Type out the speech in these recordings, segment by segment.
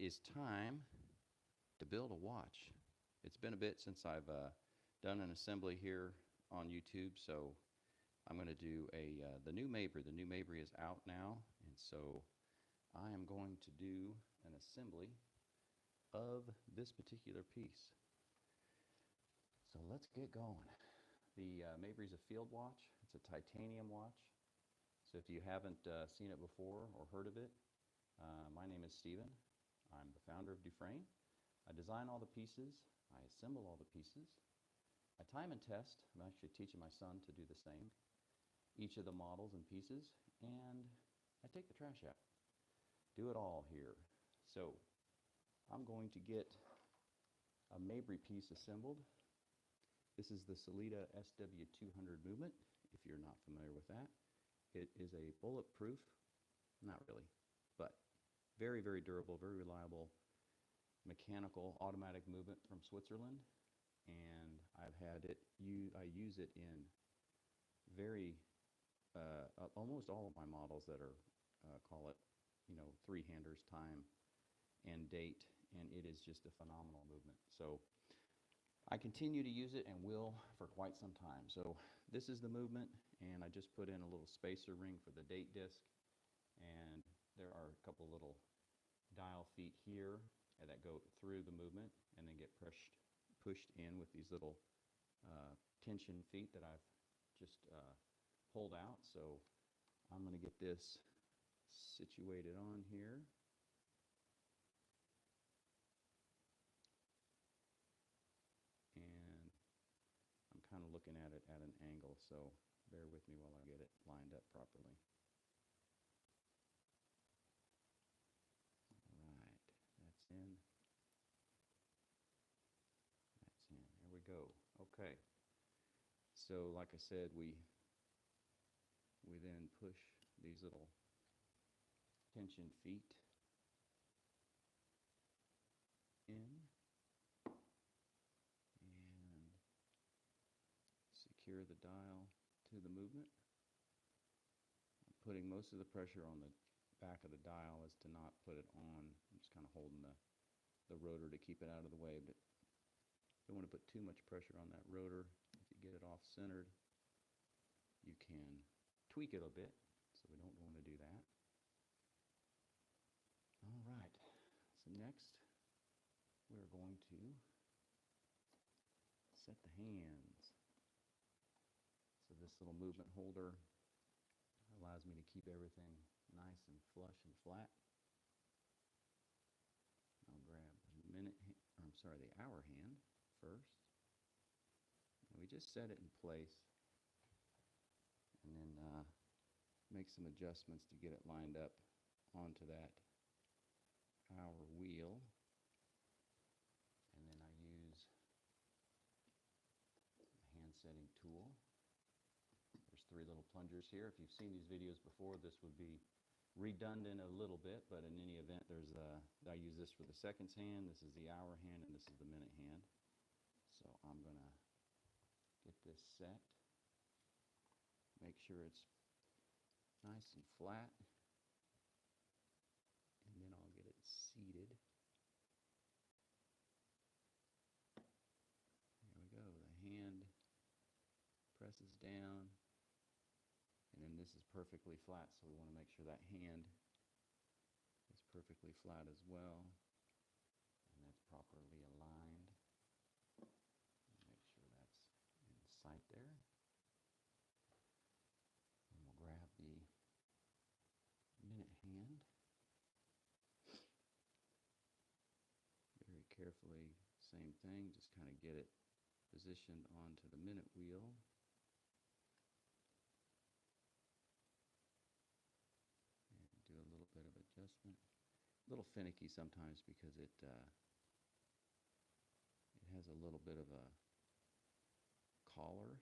is time to build a watch. It's been a bit since I've done an assembly here on YouTube, so I'm going to do the new Mabry. The new Mabry is out now, and so I am going to do an assembly of this particular piece. So let's get going. The Mabry's a field watch. It's a titanium watch. So if you haven't seen it before or heard of it, my name is Steven. I'm the founder of DuFrane. I design all the pieces. I assemble all the pieces. I time and test. I'm actually teaching my son to do the same. Each of the models and pieces, and I take the trash out. Do it all here. So I'm going to get a Mabry piece assembled. This is the Sellita SW200 movement, if you're not familiar with that. It is a bulletproof, not really, but very, very durable, very reliable mechanical automatic movement from Switzerland. And I've had it, I use it in almost all of my models that are, call it, three-handers, time and date, and it is just a phenomenal movement. So I continue to use it and will for quite some time. So this is the movement, and I just put in a little spacer ring for the date disc, and there are a couple little dial feet here that go through the movement and then get pushed in with these little tension feet that I've just pulled out. So I'm going to get this situated on here. And I'm kind of looking at it at an angle, so bear with me while I get it lined up properly. All right, that's in. That's in. There we go. Okay. So like I said, we then push these little tension feet in and secure the dial to the movement. I'm putting most of the pressure on the back of the dial as to not put it on. I'm just kind of holding the rotor to keep it out of the way, but don't want to put too much pressure on that rotor. If you get it off centered, you can tweak it a bit, so we don't want to do that. All right, so next we're going to set the hands. So this little movement holder allows me to keep everything nice and flush and flat. I'll grab the hour hand first. And we just set it in place and then make some adjustments to get it lined up onto that hour wheel. And then I use a hand setting tool. There's three little plungers here. If you've seen these videos before, this would be redundant a little bit, but in any event, I use this for the seconds hand, this is the hour hand, and this is the minute hand. So I'm going to get this set, make sure it's nice and flat, and then I'll get it seated. There we go. The hand presses down, and then this is perfectly flat, so we want to make sure that hand is perfectly flat as well, and that's properly aligned. Make sure that's in sight there. And we'll grab the minute hand. Very carefully, same thing, just kind of get it positioned onto the minute wheel. And do a little bit of adjustment. A little finicky sometimes because it has a little bit of a collar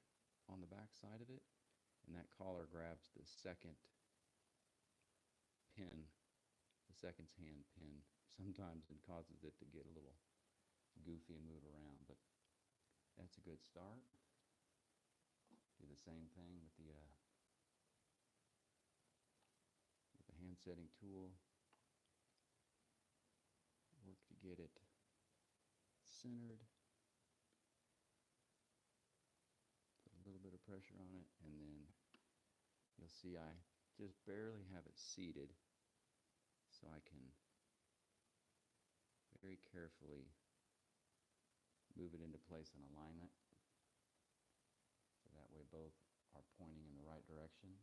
on the back side of it, and that collar grabs the second pin, the seconds hand pin, sometimes it causes it to get a little goofy and move around, but that's a good start. Do the same thing with the hand setting tool. get it centered. Put a little bit of pressure on it, and then you'll see I just barely have it seated, so I can very carefully move it into place and align it, so that way both are pointing in the right direction.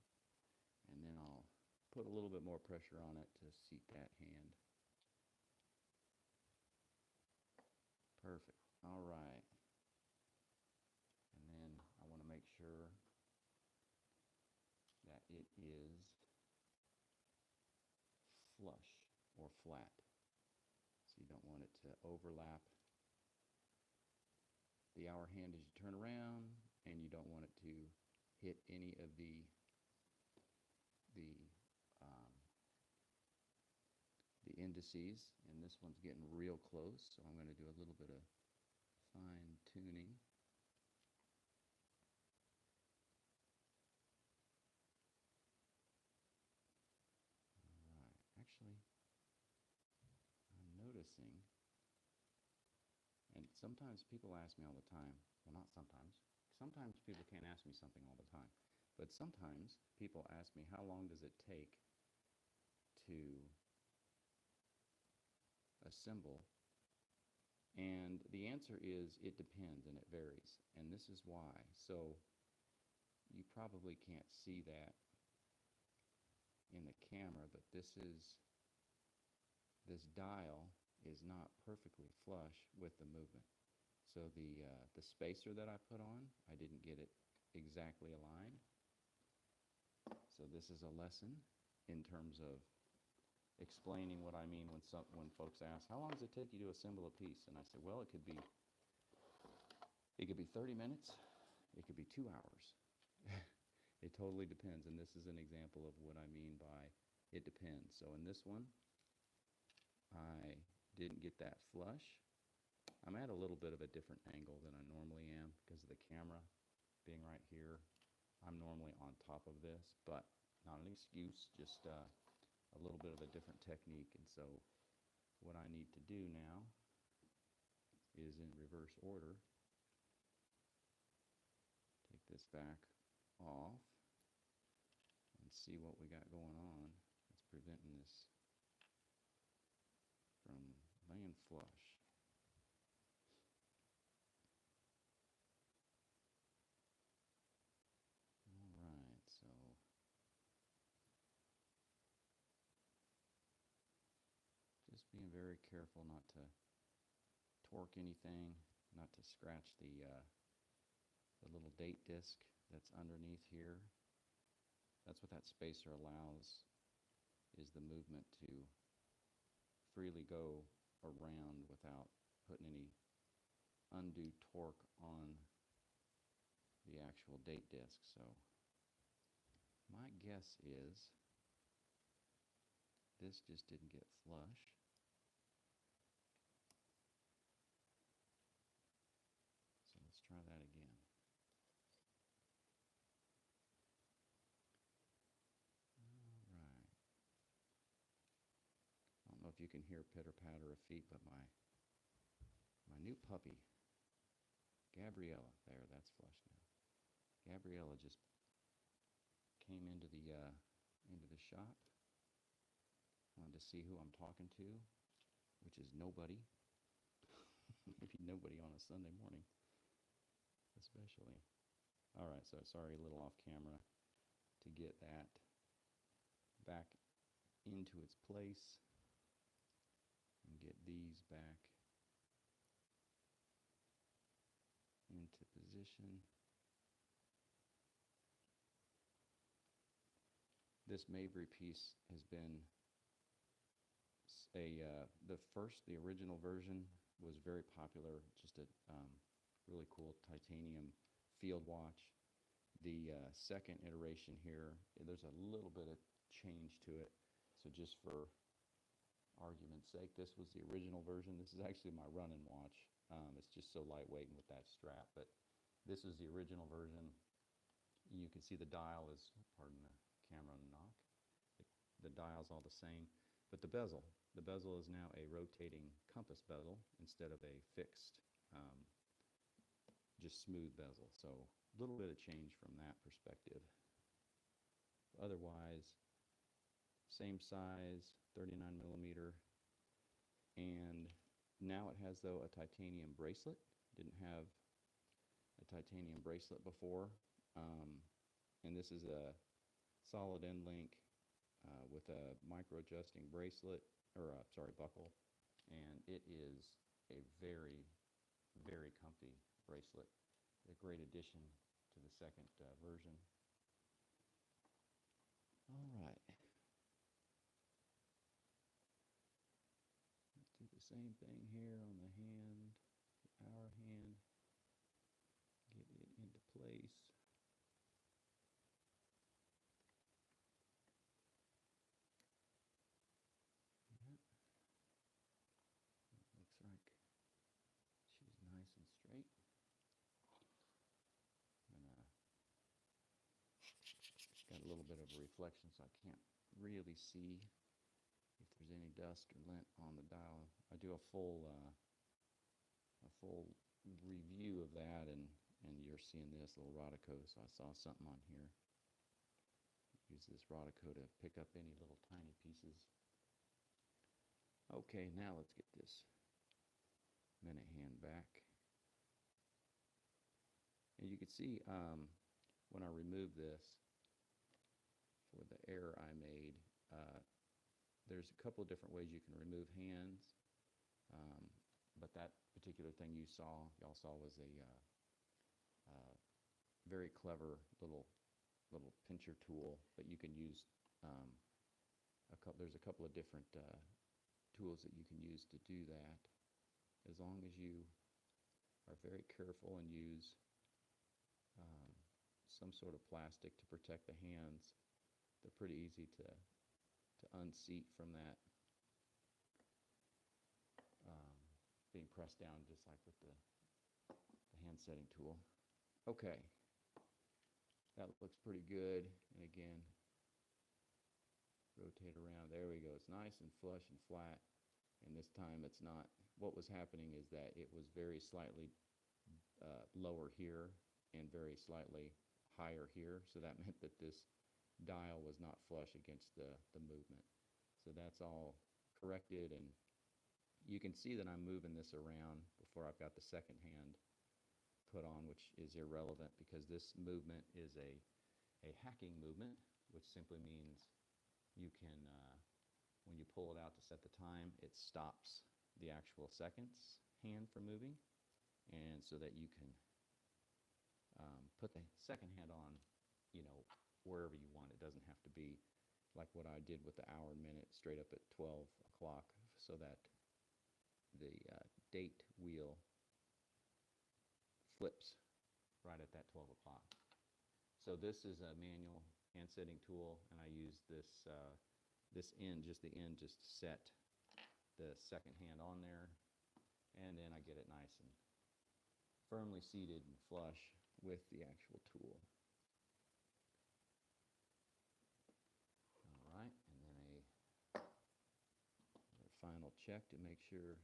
And then I'll put a little bit more pressure on it to seat that hand. Perfect. All right. And then I want to make sure that it is flush or flat. So you don't want it to overlap the hour hand as you turn around, and you don't want it to hit any of the indices. And this one's getting real close, so I'm going to do a little bit of fine tuning. Alright, actually, I'm noticing, and sometimes people ask me all the time, well, not sometimes people can't ask me something all the time, but sometimes people ask me, how long does it take to assemble? And the answer is, it depends and it varies, and this is why. So you probably can't see that in the camera, but this dial is not perfectly flush with the movement. So the spacer that I put on, I didn't get it exactly aligned. So this is a lesson in terms of explaining what I mean when folks ask, how long does it take you to assemble a piece? And I say, well, it could be 30 minutes, it could be 2 hours. It totally depends, and this is an example of what I mean by it depends. So in this one, I didn't get that flush. I'm at a little bit of a different angle than I normally am because of the camera being right here. I'm normally on top of this, but not an excuse, just a little bit of a different technique. And so what I need to do now is, in reverse order, take this back off and see what we got going on that's preventing this from laying flush. Alright, so just being very careful not to torque anything, not to scratch the little date disc that's underneath here. That's what that spacer allows, is the movement to freely go around without putting any undue torque on the actual date disc. So my guess is this just didn't get flush. So let's try that again. I don't know if you can hear pitter-patter of feet, but my new puppy, Gabriella, that's flush now. Gabriella just came into the shop, wanted to see who I'm talking to, which is nobody. Maybe nobody on a Sunday morning, especially. All right, so sorry, a little off camera, to get that back into its place and get these back into position. This Mabry piece has been the original version was very popular, just a really cool titanium field watch. The second iteration here, there's a little bit of change to it, so just for argument's sake, this was the original version. This is actually my running watch. It's just so lightweight and with that strap, but this is the original version. You can see the dial is, pardon the camera knock, the dial's all the same, but the bezel the bezel is now a rotating compass bezel instead of a fixed, just smooth bezel. So a little bit of change from that perspective. Otherwise, same size, 39 millimeter, and now it has, though, a titanium bracelet. Didn't have a titanium bracelet before, and this is a solid end link with a micro adjusting bracelet, or sorry, buckle, and it is a very, very comfy bracelet. A great addition to the second version. All right. Let's do the same thing here on the hand, our hand. Get it into place. Yep. Looks like she's nice and straight. Got a little bit of a reflection, so I can't really see if there's any dust or lint on the dial. I do a full review of that, and you're seeing this little Rodico, so I saw something on here. Use this Rodico to pick up any little tiny pieces. Okay, now let's get this minute hand back. And you can see when I remove this, for the error I made, there's a couple of different ways you can remove hands, but that particular thing y'all saw was a very clever little pincher tool. But you can use there's a couple of different tools that you can use to do that, as long as you are very careful and use some sort of plastic to protect the hands. They're pretty easy to unseat from that being pressed down, just like with the hand setting tool. Okay, that looks pretty good. And again, rotate around. There we go. It's nice and flush and flat. And this time it's not. What was happening is that it was very slightly lower here and very slightly higher here. So that meant that this dial was not flush against the movement. So that's all corrected, and you can see that I'm moving this around before I've got the second hand put on, which is irrelevant because this movement is a hacking movement, which simply means you can, when you pull it out to set the time, it stops the actual seconds hand from moving, and so that you can put the second hand on, wherever you want. It doesn't have to be like what I did with the hour and minute straight up at 12 o'clock, so that the date wheel flips right at that 12 o'clock. So this is a manual hand setting tool, and I use this end, just the end, just to set the second hand on there, and then I get it nice and firmly seated and flush with the actual tool. All right, and then a final check to make sure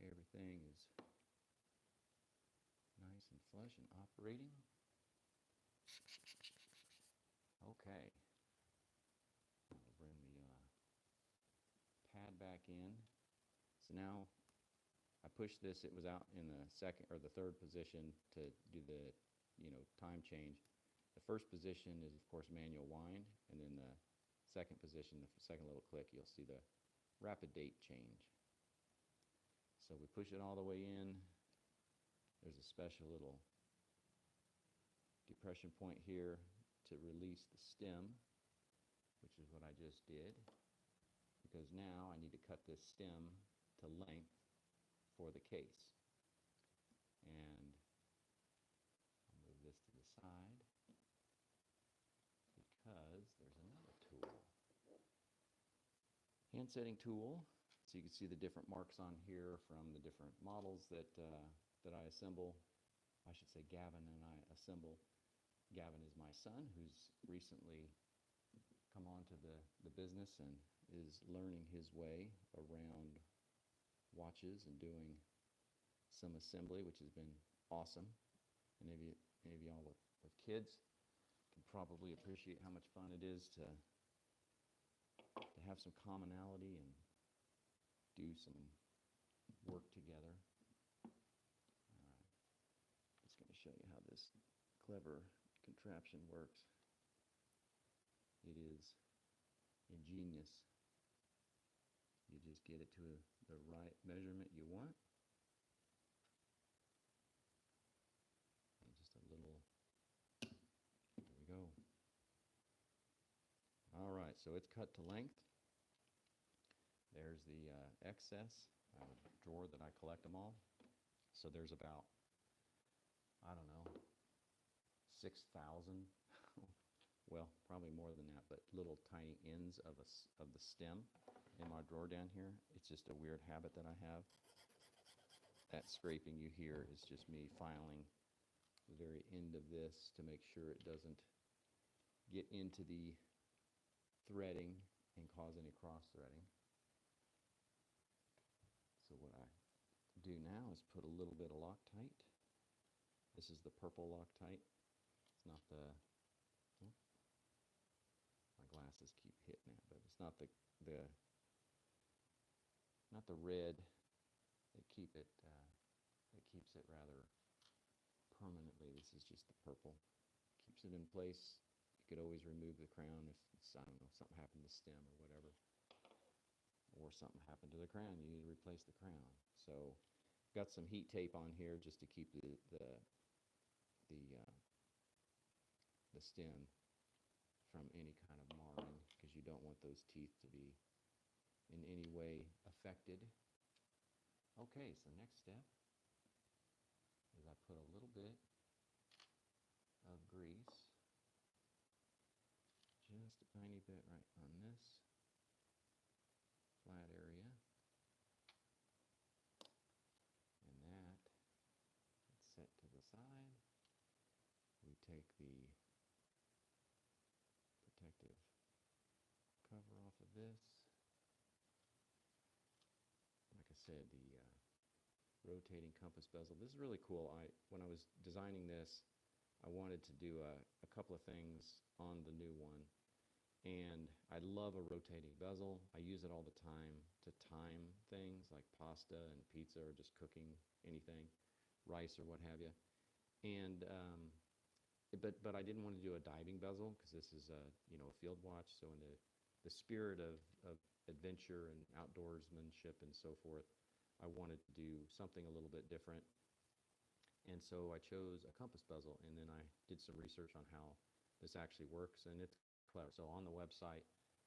everything is nice and flush and operating. Okay, I'll bring the pad back in. So now I pushed this. It was out in the second or the third position to do the time change. The first position is, of course, manual wind, and then the second position, the second little click, you'll see the rapid date change. So we push it all the way in. There's a special little depression point here to release the stem, which is what I just did, because now I need to cut this stem to length for the case. And I'll move this to the side because there's another tool. Hand setting tool. So you can see the different marks on here from the different models that I assemble. I should say Gavin and I assemble. Gavin is my son, who's recently come on to the business and is learning his way around watches and doing some assembly, which has been awesome. And any of y'all with kids can probably appreciate how much fun it is to have some commonality and do some work together. All right, just going to show you how this clever contraption works. It is ingenious. You just get it to the right measurement you want. And just a little, there we go. All right, so it's cut to length. There's the excess drawer that I collect them all. So there's about, I don't know, 6,000, well, probably more than that, but little tiny ends of the stem in my drawer down here. It's just a weird habit that I have. That scraping you hear is just me filing the very end of this to make sure it doesn't get into the threading and cause any cross-threading. So what I do now is put a little bit of Loctite. This is the purple Loctite. It's not the, oh, my glasses keep hitting it, but it's not the not the red that keeps it rather permanently. This is just the purple. Keeps it in place. You could always remove the crown if it's, I don't know, something happened to the stem or whatever. Or something happened to the crown, you need to replace the crown. So got some heat tape on here just to keep the stem from any kind of marring, because you don't want those teeth to be in any way affected. Okay, so next step is I put a little bit of grease, just a tiny bit right on this flat area, and that is set to the side. We take the protective cover off of this. Like I said, the rotating compass bezel. This is really cool. When I was designing this, I wanted to do a couple of things on the new one. And I love a rotating bezel. I use it all the time to time things like pasta and pizza or just cooking anything, rice or what have you. And but I didn't want to do a diving bezel because this is a field watch. So in the spirit of adventure and outdoorsmanship and so forth, I wanted to do something a little bit different. And so I chose a compass bezel, and then I did some research on how this actually works, and it's clever. So on the website,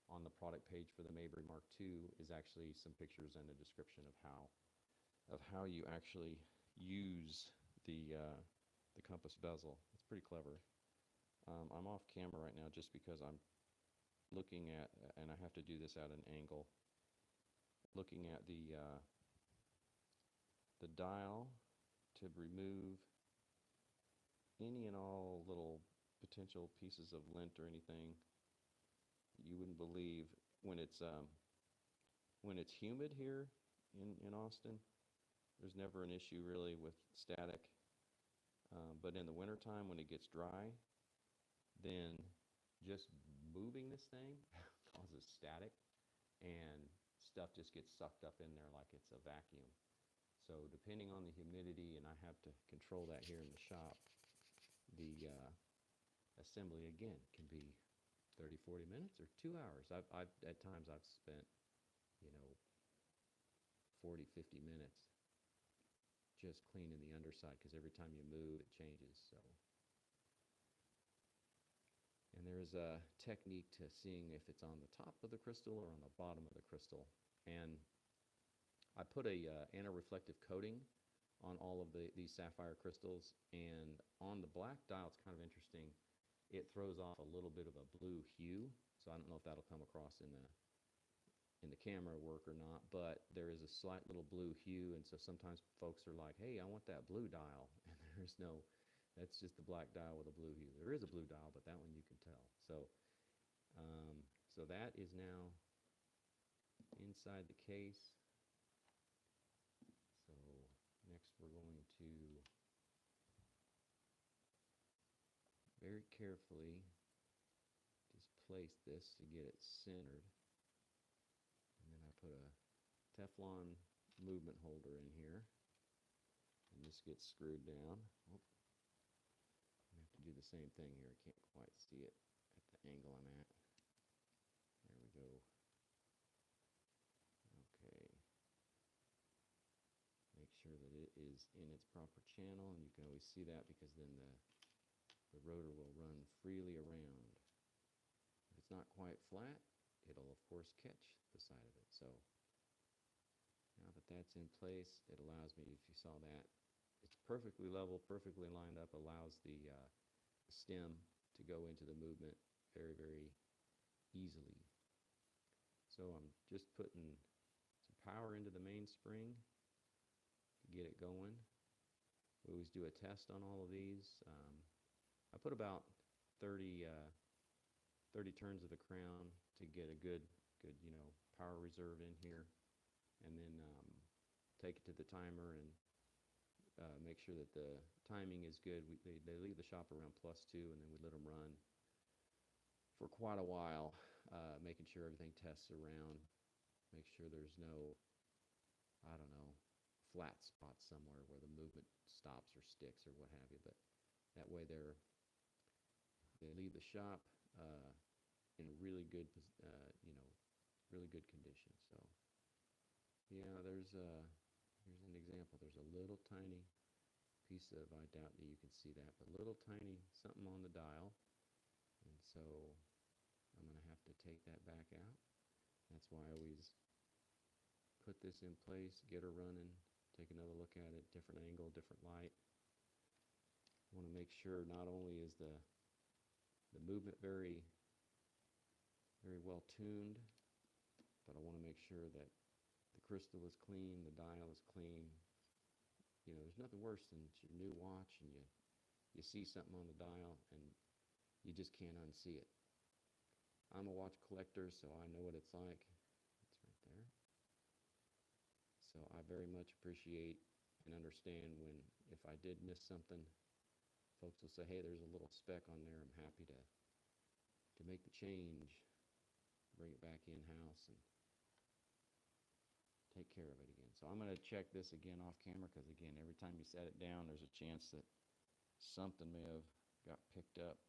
on the product page for the Mabry MkII is actually some pictures and a description of how you actually use the compass bezel. It's pretty clever. I'm off camera right now just because I'm looking at, and I have to do this at an angle, looking at the dial to remove any and all little potential pieces of lint or anything. You wouldn't believe when it's humid here in Austin, there's never an issue really with static. But in the wintertime when it gets dry, then just moving this thing causes static, and stuff just gets sucked up in there like it's a vacuum. So depending on the humidity, and I have to control that here in the shop, the assembly again can be 30, 40 minutes or 2 hours. At times I've spent 40, 50 minutes just cleaning the underside, because every time you move it changes. So, and there's a technique to seeing if it's on the top of the crystal or on the bottom of the crystal. And I put a anti-reflective coating on all of these sapphire crystals, and on the black dial, it's kind of interesting. It throws off a little bit of a blue hue, so I don't know if that'll come across in the camera work or not, but there is a slight little blue hue, and so sometimes folks are like, hey, I want that blue dial, and there's no, that's just the black dial with a blue hue. There is a blue dial, but that one you can tell. So so that is now inside the case. So next we're going to very carefully just place this to get it centered. And then I put a Teflon movement holder in here. And this gets screwed down. Oh, I have to do the same thing here. I can't quite see it at the angle I'm at. There we go. Okay. Make sure that it is in its proper channel, and you can always see that because then the rotor will run freely around. If it's not quite flat, it'll of course catch the side of it. So now that that's in place, it allows me, if you saw that, it's perfectly level, perfectly lined up, allows the stem to go into the movement very, very easily. So I'm just putting some power into the mainspring to get it going. We always do a test on all of these. I put about 30 turns of the crown to get a good power reserve in here, and then take it to the timer and make sure that the timing is good. They leave the shop around +2, and then we let them run for quite a while, making sure everything tests around, make sure there's no, I don't know, flat spots somewhere where the movement stops or sticks or what have you. But that way they leave the shop in really good, really good condition. So yeah, here's an example. There's a little tiny piece of, I doubt that you can see that, but little tiny something on the dial, and so I'm going to have to take that back out. That's why I always put this in place, get her running, take another look at it, different angle, different light. I want to make sure not only is the movement very, very well tuned, but I want to make sure that the crystal is clean, the dial is clean. You know, there's nothing worse than it's your new watch and you see something on the dial and you just can't unsee it. I'm a watch collector, so I know what it's like. It's right there. So I very much appreciate and understand when, if I did miss something, folks will say, hey, there's a little speck on there. I'm happy to make the change, bring it back in-house, and take care of it again. So I'm going to check this again off camera because, again, every time you set it down, there's a chance that something may have got picked up.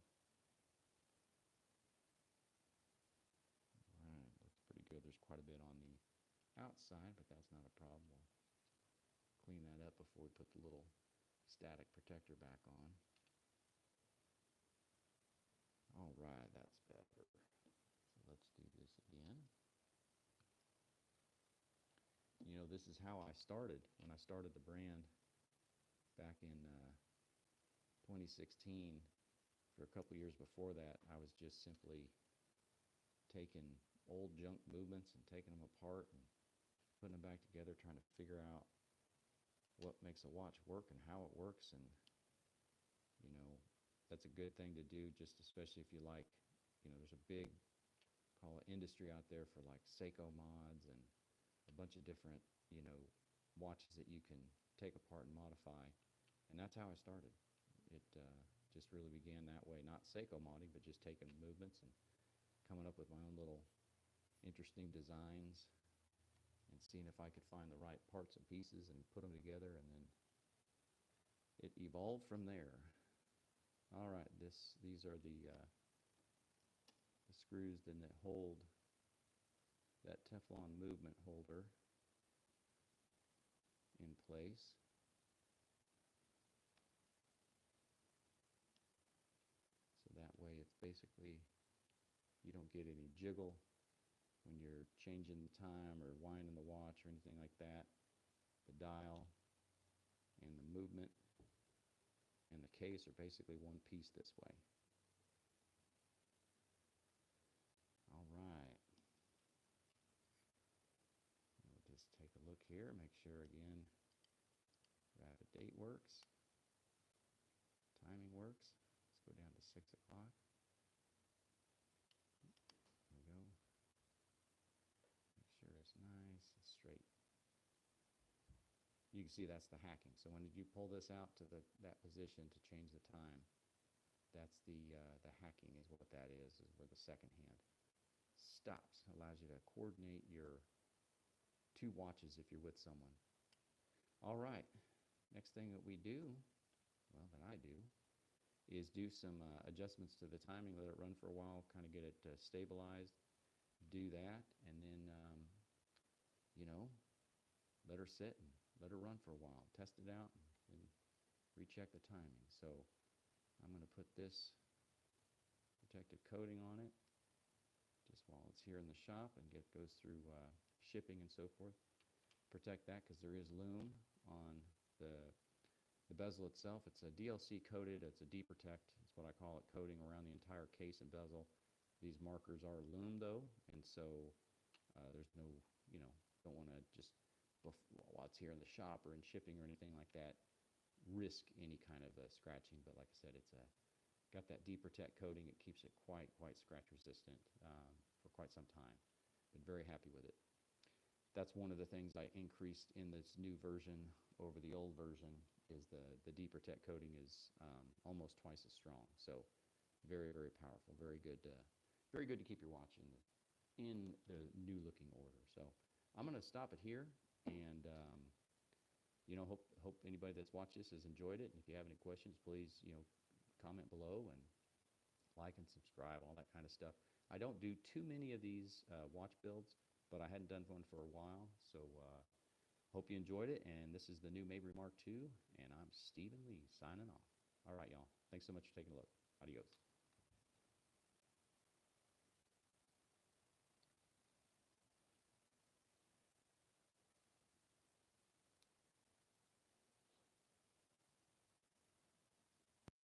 All right, looks pretty good. There's quite a bit on the outside, but that's not a problem. We'll clean that up before we put the little static protector back on. All right, that's better. So let's do this again. You know, this is how I started when I started the brand back in 2016. For a couple years before that, I was just simply taking old junk movements and taking them apart and putting them back together, trying to figure out what makes a watch work and how it works. And, you know, that's a good thing to do, just especially if you like, you know, there's a big, call it industry out there for like Seiko mods and a bunch of different, you know, watches that you can take apart and modify. And that's how I started. It just really began that way, not Seiko modding, but just taking movements and coming up with my own little interesting designs and seeing if I could find the right parts and pieces and put them together, and then it evolved from there. All right, these are the screws then that hold that Teflon movement holder in place. So that way it's basically, you don't get any jiggle when you're changing the time or winding the watch or anything like that. The dial and the movement and the case are basically one piece this way. All right. We'll just take a look here, make sure again, rapid date works, timing works. Let's go down to 6 o'clock. There we go. Make sure it's straight. You can see that's the hacking. So when you pull this out to that position to change the time, that's the hacking is what that is where the second hand stops. Allows you to coordinate your two watches if you're with someone. All right, next thing that we do, well, that I do, is do some adjustments to the timing, let it run for a while, kind of get it stabilized, do that, and then, you know, let her sit and let her run for a while, test it out, and recheck the timing. So I'm going to put this protective coating on it just while it's here in the shop and goes through shipping and so forth. Protect that because there is loom on the bezel itself. It's a DLC coated, it's a D-Protect, it's what I call it, coating around the entire case and bezel. These markers are loom though, and so there's no, you know, don't want to just, while it's here in the shop or in shipping or anything like that, risk any kind of scratching. But like I said, it's got that D-Protect coating. It keeps it quite scratch resistant for quite some time. Been very happy with it. That's one of the things I increased in this new version over the old version is the D-Protect coating is almost twice as strong. So very powerful, very good to keep your watch in the new looking order. So I'm going to stop it here, and you know, hope anybody that's watched this has enjoyed it. And if you have any questions, please, you know, comment below and like and subscribe, all that kind of stuff. I don't do too many of these watch builds, but I hadn't done one for a while, so hope you enjoyed it. And this is the new Mabry Mark II, and I'm Stephen Lee signing off. All right, y'all. Thanks so much for taking a look. Adios.